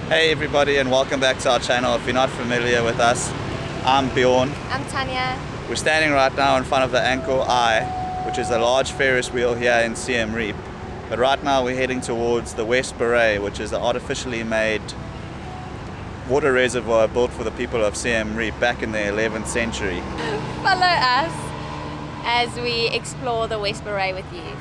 Hey everybody, and welcome back to our channel. If you're not familiar with us, I'm Bjorn. I'm Tanye. We're standing right now in front of the Angkor Empire, which is a large Ferris wheel here in Siem Reap. But right now we're heading towards the West Baray, which is an artificially made water reservoir built for the people of Siem Reap back in the 11th century. Follow us as we explore the West Baray with you.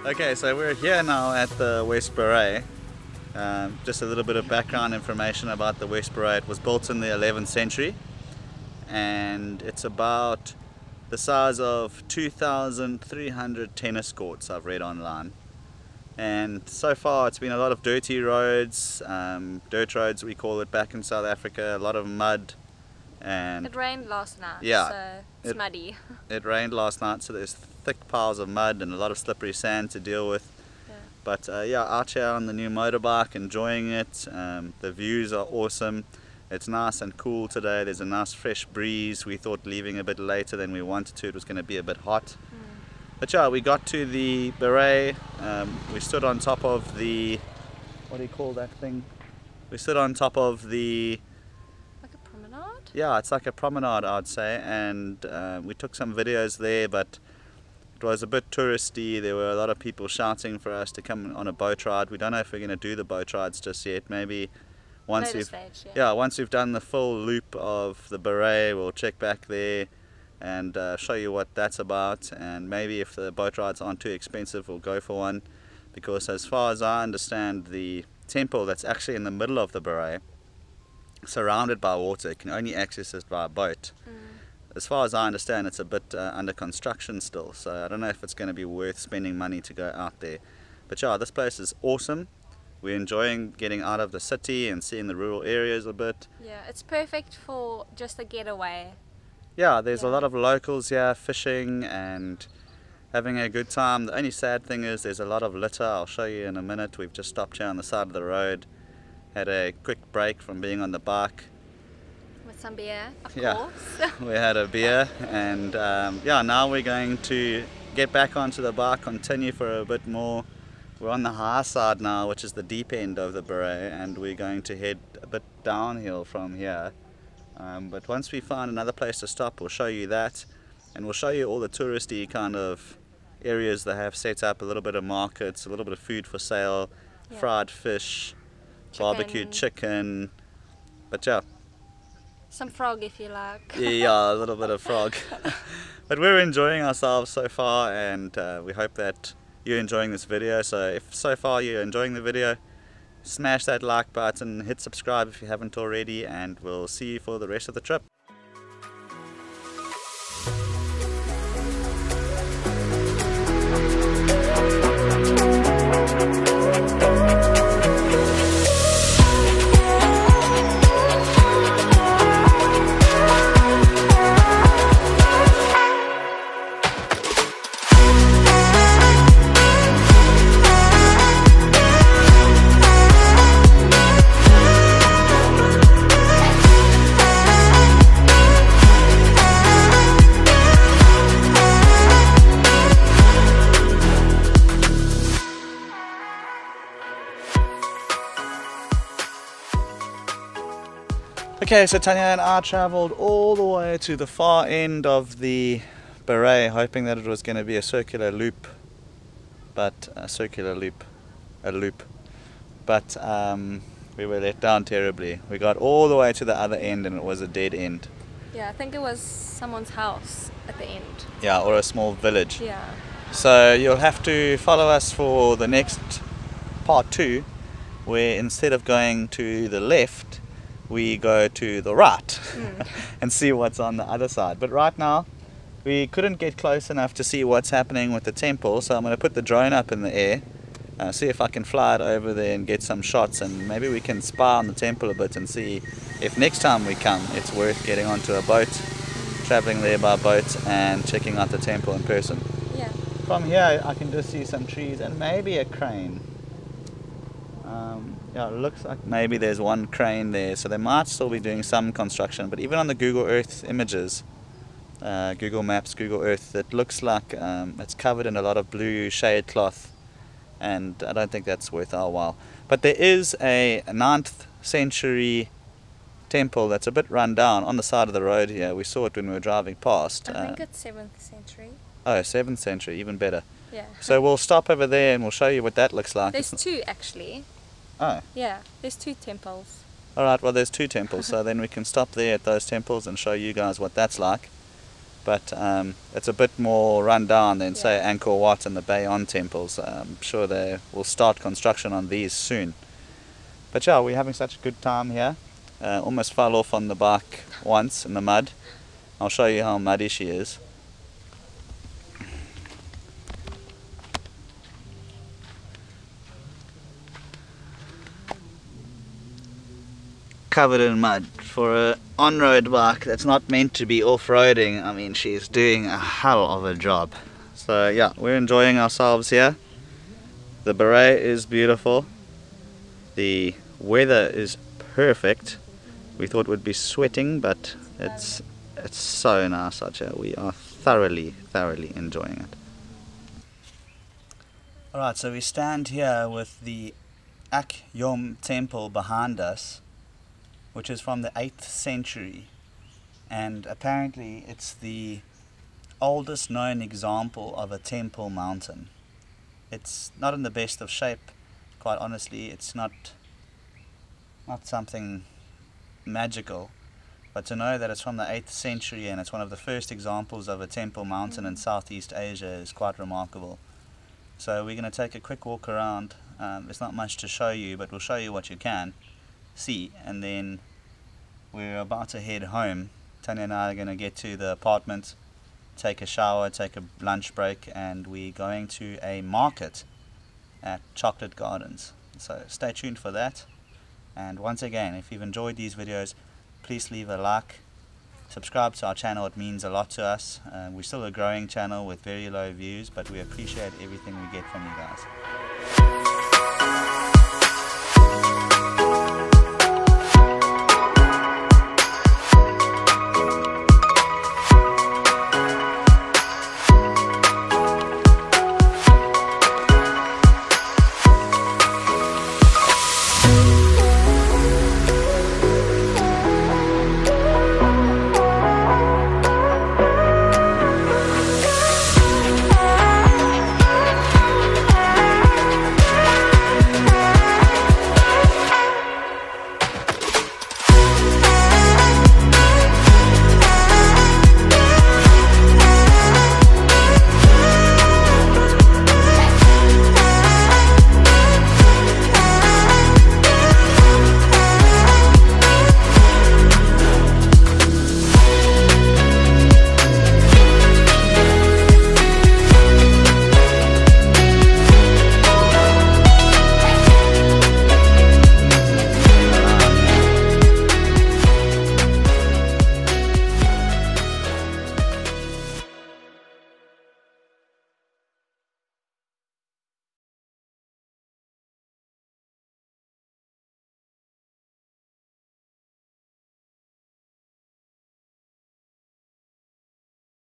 Okay, so we're here now at the West Baray. Just a little bit of background information about the West Baray. It was built in the 11th century and it's about the size of 2,300 tennis courts, I've read online. And so far it's been a lot of dirty roads, dirt roads we call it back in South Africa, a lot of mud. And it rained last night, yeah, so it's muddy. It rained last night, so there's thick piles of mud and a lot of slippery sand to deal with. Yeah. But yeah, out here on the new motorbike, enjoying it. The views are awesome. It's nice and cool today. There's a nice fresh breeze. We thought leaving a bit later than we wanted to. It was going to be a bit hot. But yeah, we got to the Baray. We stood on top of the, what do you call that thing? We stood on top of the, yeah, it's like a promenade, I'd say, and we took some videos there, but it was a bit touristy. There were a lot of people shouting for us to come on a boat ride. We don't know if we're going to do the boat rides just yet. Maybe once once we've done the full loop of the Baray, we'll check back there and show you what that's about. And maybe if the boat rides aren't too expensive, we'll go for one, because as far as I understand, the temple that's actually in the middle of the Baray, surrounded by water, can only access it by a boat. As far as I understand, it's a bit under construction still, so I don't know if it's going to be worth spending money to go out there. But yeah, this place is awesome. We're enjoying getting out of the city and seeing the rural areas a bit. Yeah, it's perfect for just a getaway. Yeah, there's a lot of locals here fishing and having a good time. The only sad thing is there's a lot of litter. I'll show you in a minute. We've just stopped here on the side of the road. Had a quick break from being on the bike. With some beer, of course. We had a beer, and yeah, now we're going to get back onto the bike, continue for a bit more. We're on the high side now, which is the deep end of the Baray, and we're going to head a bit downhill from here. But once we find another place to stop, we'll show you that, and we'll show you all the touristy kind of areas they have set up, a little bit of markets, a little bit of food for sale, fried fish, barbecued chicken, but yeah. Some frog if you like. Yeah, a little bit of frog. But we're enjoying ourselves so far, and we hope that you're enjoying this video. So if so far you're enjoying the video, smash that like button, hit subscribe if you haven't already, and we'll see you for the rest of the trip. Okay, so Tanya and I travelled all the way to the far end of the Baray, hoping that it was going to be a circular loop, but but we were let down terribly. We got all the way to the other end and it was a dead end. Yeah, I think it was someone's house at the end. Yeah, or a small village. Yeah. So you'll have to follow us for the next part 2, where instead of going to the left, we go to the right and see what's on the other side. But right now we couldn't get close enough to see what's happening with the temple, so I'm going to put the drone up in the air, see if I can fly it over there and get some shots, and maybe we can spy on the temple a bit and see if next time we come it's worth getting onto a boat, traveling there by boat and checking out the temple in person. Yeah. From here I can just see some trees and maybe a crane. Yeah, it looks like maybe there's one crane there, so they might still be doing some construction, but even on the Google Earth images, Google Maps, Google Earth, it looks like it's covered in a lot of blue shade cloth, and I don't think that's worth our while. But there is a 9th century temple that's a bit run down on the side of the road here. We saw it when we were driving past. I think it's 7th century. Oh, 7th century, even better. Yeah. So we'll stop over there and we'll show you what that looks like. There's two actually. Oh. Yeah, there's 2 temples. Alright, well there's 2 temples, so then we can stop there at those temples and show you guys what that's like. But it's a bit more run down than say Angkor Wat and the Bayon temples. I'm sure they will start construction on these soon. But yeah, we're having such a good time here. Almost fell off on the bike once in the mud. I'll show you how muddy she is. Covered in mud. For a on-road bike that's not meant to be off-roading, I mean, she's doing a hell of a job. So yeah, we're enjoying ourselves here. The Baray is beautiful. The weather is perfect. We thought we'd be sweating, but it's so nice out here. We are thoroughly enjoying it. Alright, so we stand here with the Angkor Empire temple behind us, which is from the 8th century, and apparently it's the oldest known example of a temple mountain. It's not in the best of shape, quite honestly. It's not something magical, but to know that it's from the 8th century and it's one of the first examples of a temple mountain in Southeast Asia is quite remarkable. So we're going to take a quick walk around. There's not much to show you, but we'll show you what you can see, and then we're about to head home. Tanya and I are going to get to the apartment, take a shower, take a lunch break, and we're going to a market at Chocolate Gardens. So stay tuned for that. And once again, if you've enjoyed these videos, please leave a like, subscribe to our channel. It means a lot to us. We're still a growing channel with very low views, but we appreciate everything we get from you guys.